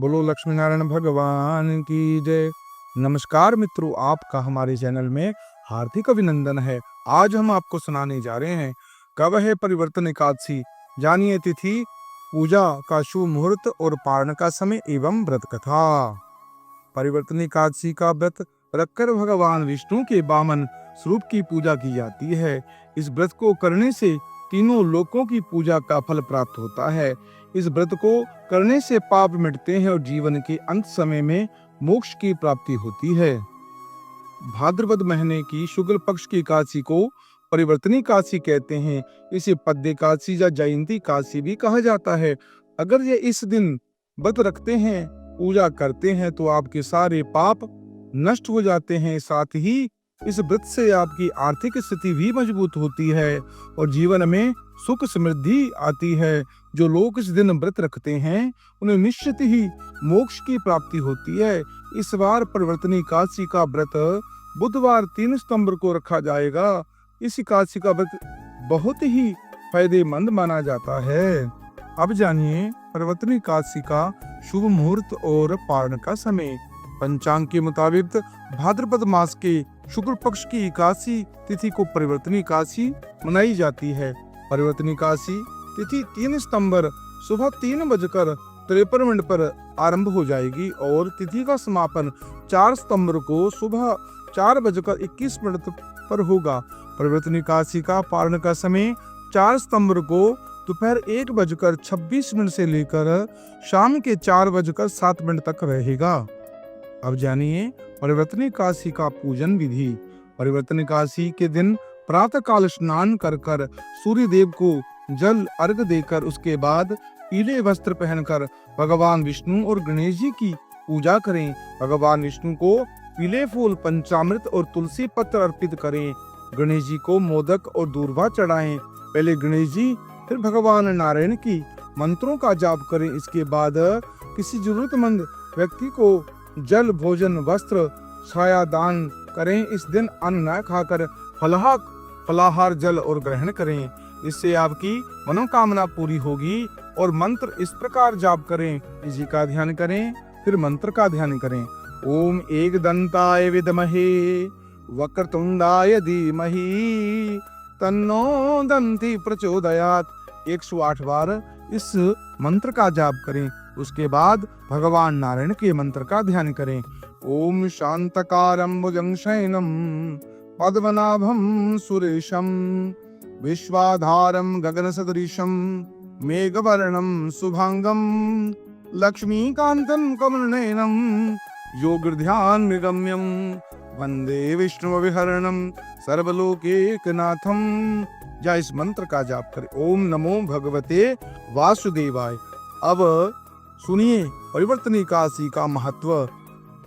बोलो लक्ष्मी नारायण भगवान की जय। नमस्कार मित्रों, आपका हमारे चैनल में हार्दिक अभिनंदन है। आज हम आपको सुनाने जा रहे हैं कब है परिवर्तन एकादशी। जानिए तिथि, पूजा का शुभ मुहूर्त और पारण का समय एवं व्रत कथा। परिवर्तन एकादशी का व्रत रखकर भगवान विष्णु के वामन स्वरूप की पूजा की जाती है। इस व्रत को करने से तीनों लोकों की पूजा का फल प्राप्त होता है। इस व्रत को करने से पाप मिटते हैं और जीवन के अंत समय में मोक्ष की प्राप्ति होती है। भाद्रपद महीने की शुक्ल पक्ष की एकादशी को परिवर्तनी एकादशी कहते हैं। इसे पद्य एकादशी या जयंती एकादशी भी कहा जाता है। अगर ये इस दिन व्रत रखते हैं, पूजा करते हैं तो आपके सारे पाप नष्ट हो जाते हैं। साथ ही इस व्रत से आपकी आर्थिक स्थिति भी मजबूत होती है और जीवन में सुख समृद्धि आती है। जो लोग इस दिन व्रत रखते हैं उन्हें निश्चित ही मोक्ष की प्राप्ति होती है। इस बार परिवर्तनी एकादशी का व्रत बुधवार 3 सितंबर को रखा जाएगा। इस एकादशी का व्रत बहुत ही फायदेमंद माना जाता है। अब जानिए परिवर्तनी एकादशी का शुभ मुहूर्त और पारण का समय। पंचांग के मुताबिक भाद्रपद मास के शुक्ल पक्ष की एकादशी तिथि को परिवर्तनी एकादशी मनाई जाती है। परिवर्तनी एकादशी तिथि 3 सितंबर सुबह 3:53 पर आरंभ हो जाएगी और तिथि का समापन 4 सितंबर को सुबह 4:21 पर होगा। परिवर्तनी एकादशी का पारण का समय 4 सितंबर को दोपहर 1:26 से लेकर शाम के 4:07 तक रहेगा। अब जानिए परिवर्तनी एकादशी का पूजन विधि। परिवर्तनी एकादशी के दिन प्रातः काल स्नान कर सूर्य देव को जल अर्घ देकर उसके बाद पीले वस्त्र पहनकर भगवान विष्णु और गणेश जी की पूजा करें। भगवान विष्णु को पीले फूल, पंचामृत और तुलसी पत्र अर्पित करें। गणेश जी को मोदक और दूर्वा चढ़ाएं। पहले गणेश जी फिर भगवान नारायण की मंत्रों का जाप करें। इसके बाद किसी जरूरतमंद व्यक्ति को जल, भोजन, वस्त्र, छाया दान करें। इस दिन अन्न न खाकर फलाहार जल और ग्रहण करें। इससे आपकी मनोकामना पूरी होगी। और मंत्र इस प्रकार जाप करें, इसी का ध्यान करें, फिर मंत्र का ध्यान करें। ओम एकदंताय विद्महे वक्रतुंडाय धीमहि तन्नो दंति प्रचोदयात्। 108 बार इस मंत्र का जाप करें। उसके बाद भगवान नारायण के मंत्र का ध्यान करें। ओम शांतकारं भुजंगशयनं पद्मनाभं सुरेशं विश्वाधारं गगनसदृशं मेघवर्णं शुभांगं लक्ष्मीकान्तं कमलनयनं योगध्यानगम्यं वंदे विष्णुविहरणं सर्वलोकैकनाथं। या इस मंत्र का जाप करें। ओम नमो भगवते वासुदेवाय। अब सुनिए परिवर्तनी एकादशी का महत्व।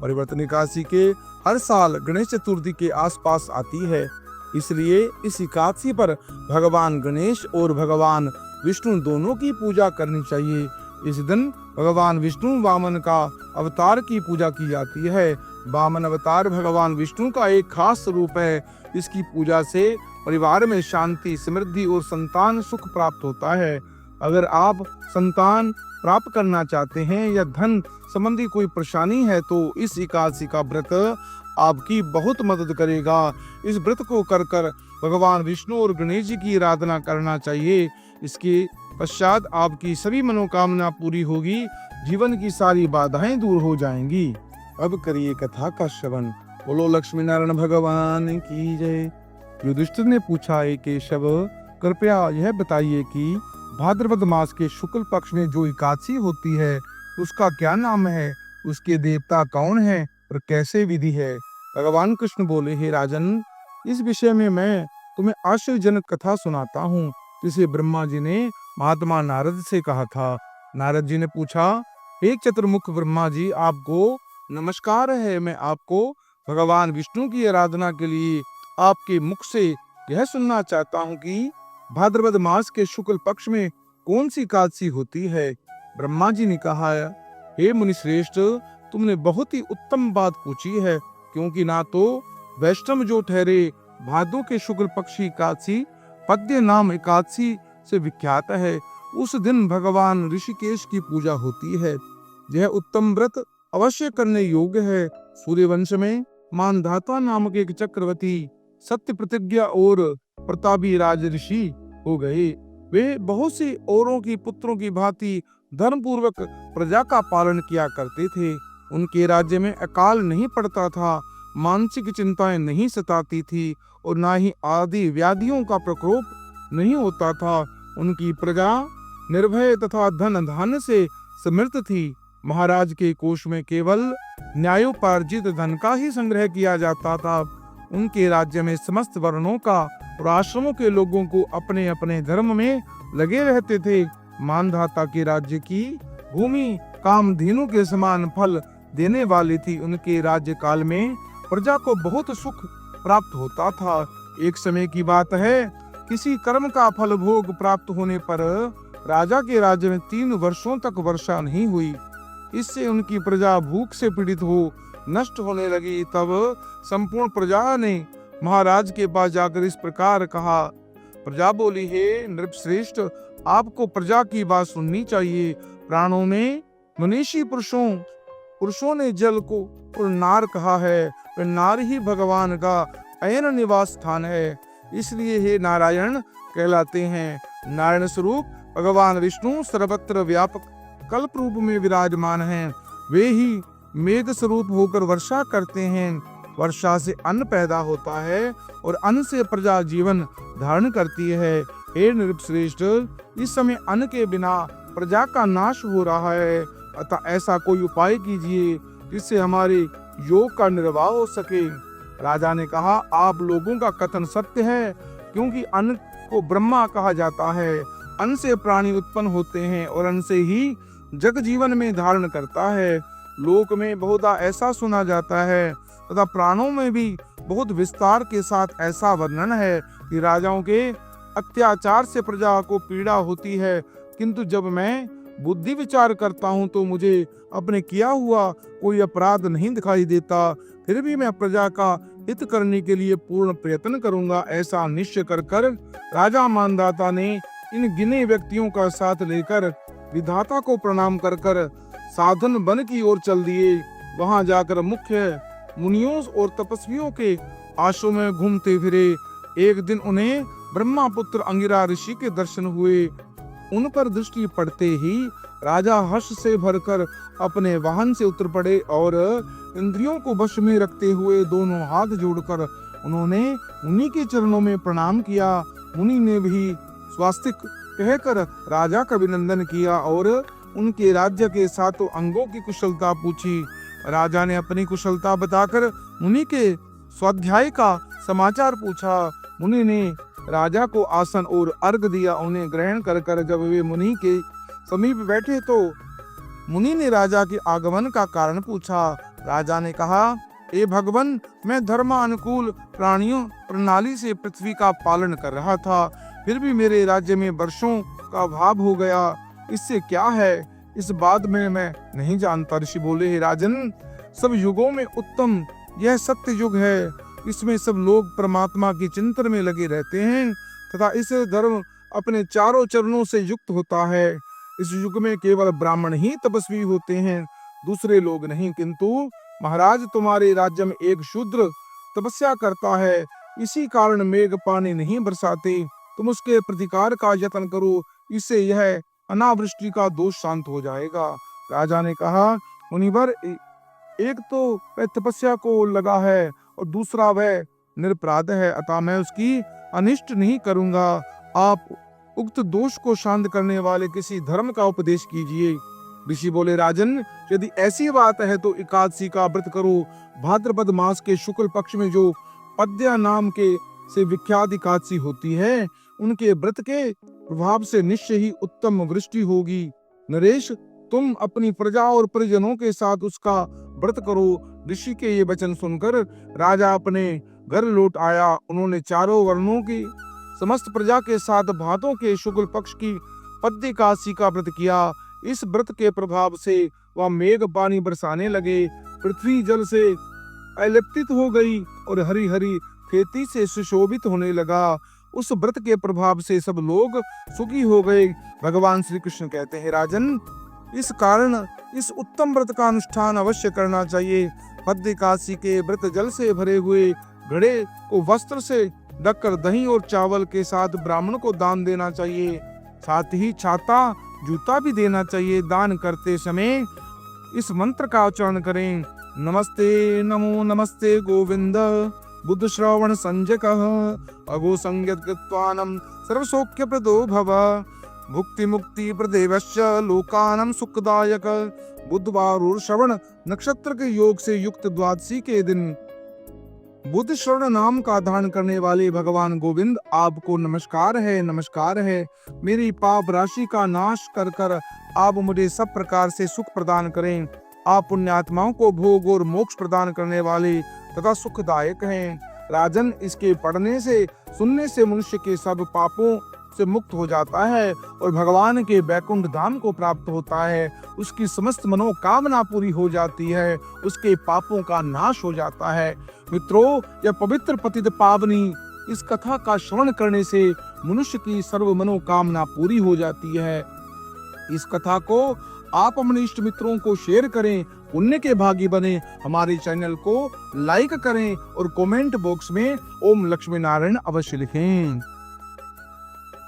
परिवर्तनी एकादशी के हर साल गणेश चतुर्थी के आसपास आती है, इसलिए इस एकादशी पर भगवान गणेश और भगवान विष्णु दोनों की पूजा करनी चाहिए। इस दिन भगवान विष्णु वामन का अवतार की पूजा की जाती है। वामन अवतार भगवान विष्णु का एक खास स्वरूप है। इसकी पूजा से परिवार में शांति, समृद्धि और संतान सुख प्राप्त होता है। अगर आप संतान प्राप्त करना चाहते हैं या धन संबंधी कोई परेशानी है तो इस एकादशी का व्रत आपकी बहुत मदद करेगा। इस व्रत को कर भगवान विष्णु और गणेश जी की आराधना करना चाहिए। इसके पश्चात आपकी सभी मनोकामना पूरी होगी, जीवन की सारी बाधाएं दूर हो जाएंगी। अब करिए कथा का श्रवण। बोलो लक्ष्मी नारायण भगवान की जय। युधिष्ठिर ने पूछा, केशव कृपया यह बताइए कि भाद्रपद मास के शुक्ल पक्ष में जो एकादशी होती है उसका क्या नाम है, उसके देवता कौन है और कैसे विधि है। भगवान कृष्ण बोले, हे राजन, इस विषय में मैं तुम्हें आश्चर्यजनक कथा सुनाता हूँ जिसे ब्रह्मा जी ने महात्मा नारद से कहा था। नारद जी ने पूछा, हे चतुर्मुख ब्रह्मा जी, आपको नमस्कार है। मैं आपको भगवान विष्णु की आराधना के लिए आपके मुख से यह सुनना चाहता हूँ कि भाद्रपद मास के शुक्ल पक्ष में कौन सी एकादशी होती है। ब्रह्मा जी ने कहा, हे मुनिश्रेष्ठ, तुमने बहुत ही उत्तम बात पूछी है, क्योंकि ना तो वैष्णव जो ठहरे भादों के शुक्ल पक्षी एकादशी पद्य नाम एकादशी से विख्यात है। उस दिन भगवान ऋषिकेश की पूजा होती है। यह उत्तम व्रत अवश्य करने योग्य है। सूर्यवंश में मानधाता नामक एक चक्रवर्ती सत्य प्रतिज्ञा और प्रतापी राज ऋषि हो गए। वे बहुत से औरों की पुत्रों की भांति धर्म पूर्वक प्रजा का पालन किया करते थे। उनके राज्य में अकाल नहीं पड़ता था, मानसिक चिंताएं नहीं सताती थी और ना ही आदि व्याधियों का प्रकोप नहीं होता था। उनकी प्रजा निर्भय तथा धन धान्य से समृद्ध थी। महाराज के कोष में केवल न्यायोपार्जित धन का ही संग्रह किया जाता था। उनके राज्य में समस्त वर्णों का और आश्रमों के लोगों को अपने अपने धर्म में लगे रहते थे। मानधाता के राज्य की भूमि कामधेनु के समान फल देने वाली थी। उनके राज्य काल में प्रजा को बहुत सुख प्राप्त होता था। एक समय की बात है, किसी कर्म का फल भोग प्राप्त होने पर राजा के राज्य में 3 वर्षों तक वर्षा नहीं हुई। इससे उनकी प्रजा भूख से पीड़ित हो नष्ट होने लगी। तब संपूर्ण प्रजा ने महाराज के पास जाकर इस प्रकार कहा। प्रजा बोली, हे नृपश्रेष्ठ, आपको प्रजा की बात सुननी चाहिए। प्राणों में मनीषी पुरुषों ने जल को नार कहा है। नार ही भगवान का अयन निवास स्थान है, इसलिए हे नारायण कहलाते हैं। नारायण स्वरूप भगवान विष्णु सर्वत्र व्यापक कल्प रूप में विराजमान हैं। वे ही मेघ स्वरूप होकर वर्षा करते हैं। वर्षा से अन्न पैदा होता है और अन्न से प्रजा जीवन धारण करती है। हे नृपश्रेष्ठ, इस समय अन्न के बिना प्रजा का नाश हो रहा है, अतः ऐसा कोई उपाय कीजिए जिससे हमारे योग का निर्वाह हो सके। राजा ने कहा, आप लोगों का कथन सत्य है, क्योंकि अन्न को ब्रह्मा कहा जाता है। अन्न से प्राणी उत्पन्न होते हैं और अन्न से ही जग जीवन में धारण करता है। लोक में बहुधा ऐसा सुना जाता है तथा प्राणों में भी बहुत विस्तार के साथ ऐसा वर्णन है कि राजाओं के अत्याचार से प्रजा को पीड़ा होती है, किंतु जब मैं बुद्धि विचार करता हूँ तो मुझे अपने किया हुआ कोई अपराध नहीं दिखाई देता। फिर भी मैं प्रजा का हित करने के लिए पूर्ण प्रयत्न करूंगा। ऐसा निश्चय कर राजा मानधाता ने इन गिने व्यक्तियों का साथ लेकर विधाता को प्रणाम कर साधन वन की ओर चल दिए। वहां जाकर मुख्य मुनियों और तपस्वियों के आश्रम में घूमते फिरे। एक दिन उन्हें ब्रह्मा पुत्र अंगिरा ऋषि के दर्शन हुए। उन पर दृष्टि पड़ते ही राजा हर्ष से भरकर अपने वाहन से उतर पड़े और इंद्रियों को वश में रखते हुए दोनों हाथ जोड़कर उन्होंने मुनि के चरणों में प्रणाम किया। मुनि ने भी स्वास्तिक कहकर राजा का अभिनंदन किया और उनके राज्य के सातों अंगों की कुशलता पूछी। राजा ने अपनी कुशलता बताकर मुनि के स्वाध्याय का समाचार पूछा। मुनि ने राजा को आसन और अर्घ दिया। उन्हें ग्रहण कर जब वे मुनि के समीप बैठे तो मुनि ने राजा के आगमन का कारण पूछा। राजा ने कहा, ए भगवन, मैं धर्मानुकूल प्राणियों प्रणाली से पृथ्वी का पालन कर रहा था, फिर भी मेरे राज्य में वर्षों का अभाव हो गया। इससे क्या है, इस बात में मैं नहीं जानता। ऋषि बोले, हे राजन, सब युगों में उत्तम यह सत्य युग है। इसमें सब लोग परमात्मा की चिंतन में लगे रहते हैं तथा इस धर्म अपने चारों चरणों से युक्त होता है। इस युग में केवल ब्राह्मण ही तपस्वी होते हैं, दूसरे लोग नहीं। किंतु महाराज, तुम्हारे राज्य में एक शूद्र तपस्या करता है, इसी कारण मेघ पानी नहीं बरसाते। तुम उसके प्रतिकार का यत्न करो, इससे यह अनावृष्टि का दोष शांत हो जाएगा। राजा ने कहा, मुनिवर, एक तो वह तपस्या को लगा है और दूसरा वह निरपराध है, अतः मैं उसकी अनिष्ट नहीं करूंगा। आप उक्त दोष को शांत करने वाले किसी धर्म का उपदेश कीजिए। ऋषि बोले, राजन, यदि ऐसी बात है तो एकादशी का व्रत करो। भाद्रपद मास के शुक्ल पक्ष में जो पद्या नाम के से विख्यात एकादशी होती है, उनके व्रत के प्रभाव से निश्चय ही उत्तम वृष्टि होगी। नरेश, तुम अपनी प्रजा और परिजनों के साथ उसका व्रत करो। ऋषि के ये वचन सुनकर राजा अपने घर लौट आया। उन्होंने चारों वर्णों की समस्त प्रजा के साथ भादों के शुक्ल पक्ष की पद्य एकादशी का व्रत किया। इस व्रत के प्रभाव से वह मेघ पानी बरसाने लगे, पृथ्वी जल से अलिप्त हो गई और हरी हरी खेती से सुशोभित होने लगा। उस व्रत के प्रभाव से सब लोग सुखी हो गए। भगवान श्री कृष्ण कहते हैं, राजन, इस कारण इस उत्तम व्रत का अनुष्ठान अवश्य करना चाहिए। मध्य एकादशी के व्रत जल से भरे हुए घड़े को वस्त्र से ढककर दही और चावल के साथ ब्राह्मण को दान देना चाहिए। साथ ही छाता जूता भी देना चाहिए। दान करते समय इस मंत्र का उच्चारण करें, नमस्ते नमो नमस्ते गोविंद बुद्ध श्रवण संजकः अगो संज्ञक कृत्वानं सर्वसौख्य प्रदो भव भुक्ति मुक्ति प्रदेवश्च लोकानं सुखदायक। बुधवार और श्रवण नक्षत्र के योग से युक्त द्वादशी के दिन बुद्ध श्रवण नाम का धारण करने वाले भगवान गोविंद आपको नमस्कार है, नमस्कार है। मेरी पाप राशि का नाश कर कर आप मुझे सब प्रकार से सुख प्रदान करें। आप पुण्यात्माओं को भोग और मोक्ष प्रदान करने वाले तथा सुखदायक हैं। राजन, इसके पढ़ने से सुनने से मनुष्य के सब पापों से मुक्त हो जाता है और भगवान के बैकुंठ धाम को प्राप्त होता है। उसकी समस्त मनोकामना पूरी हो जाती है, उसके पापों का नाश हो जाता है। मित्रों, यह पवित्र पतित पावनी इस कथा का श्रवण करने से मनुष्य की सर्व मनोकामना पूरी हो जाती है। इस कथा को आप अपने इष्ट मित्रों को शेयर करें, पुण्य के भागी बने। हमारे चैनल को लाइक करें और कमेंट बॉक्स में ओम लक्ष्मी नारायण अवश्य लिखें।